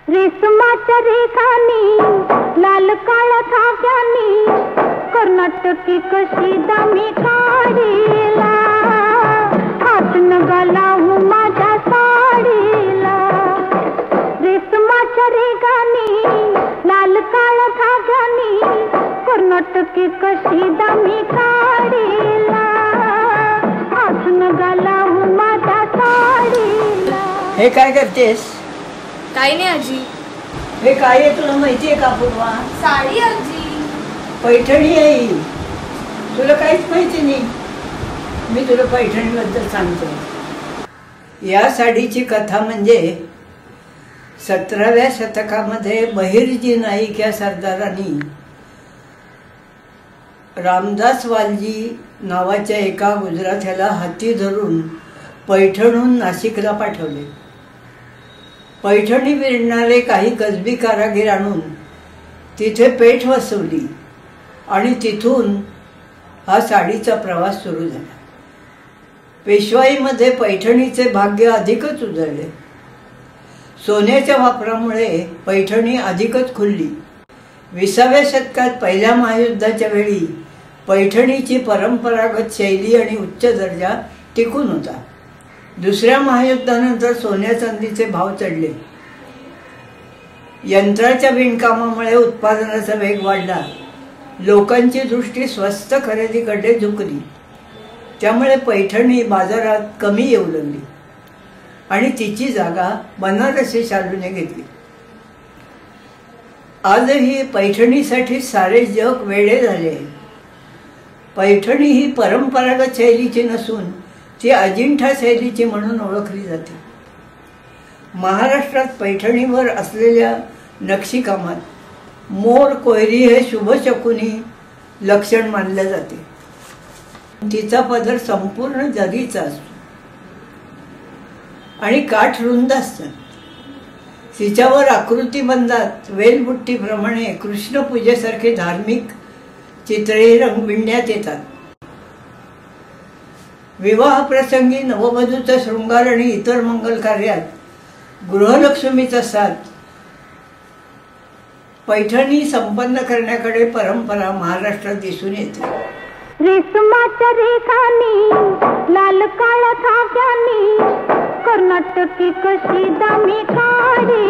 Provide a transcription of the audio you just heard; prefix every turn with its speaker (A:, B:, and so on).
A: रेशमाच्या रेखानी लाल काळा धाग्यानी कर्नाटकी कशी दामी काढीला हात नगालावू माझ्या साडीला रेशमाच्या रेखानी लाल काळा धाग्यानी कर्नाटकी कशी दामी काढीला हात नगालावू माझ्या साडीला।
B: हे काय करतेस?
C: काही नाही आजी।
B: हे काय आहे तुला माहिती आहे का पूर्वा?
C: साडी आजी।
B: पैठणी आहे। तुला काहीच माहिती नाही। मी तुला पैठणीबद्दल सांगतो। या साडीची कथा म्हणजे 17व्या शतकामध्ये बहिर्जी नाईक या सरदारांनी रामदास वालजी नावाच्या एका गुजराथ्याला हाती धरून पैठणहून नाशिकला पाठवले। पैठणी विणणारे काही गजबी कारागीर आणून तिथे पेठ वसवली आणि तिथून हा साडीचा प्रवास सुरू झाला। पेशवाईमध्ये पैठणीचे भाग्य अधिकच उजळले। सोन्याच्या वापरामुळे पैठणी अधिकच खुलली। 20व्या शतकात पहिल्या महायुद्धाच्या वेळी पैठणीची परंपरागत शैली आणि उच्च दर्जा टिकून होता। दुसऱ्या महायुद्धानंतर सोन्या चांदीचे भाव चढले। यंत्राच्या विणकामामुळे उत्पादनाचा वेग वाढला। लोकांची दृष्टी स्वस्त खरेदीकडे झुकली। त्यामुळे पैठणी बाजारात कमी येऊ लागली आणि तिची जागा बनारसी शालूने घेतली। आजही पैठणीसाठी सारे जग वेडे झाले। पैठणी ही परंपरागत शैलीची नसून ती अजिंठा शैलीची म्हणून ओळखली जाते। महाराष्ट्रात पैठणीवर असलेल्या नक्षीकामात मोर कोयरी हे शुभशकुनी लक्षण मानले जाते। तिचा पदर संपूर्ण जरीचा असतो आणि काठ रुंद असतात। तिच्यावर आकृतिबंधात वेलबुट्टीप्रमाणे कृष्णपूजेसारखे धार्मिक चित्रे रंगविण्यात येतात। विवाह प्रसंगी नववधूचा शृंगार आणि इतर मंगल कार्यात गृहलक्ष्मीचा साथ पैठणी संपन्न करण्याकडे परंपरा महाराष्ट्रात दिसून येते।
A: रेशमाच्या रेखानी लाल काळा धाग्यानी कर्नाटकी कशी दामी काढी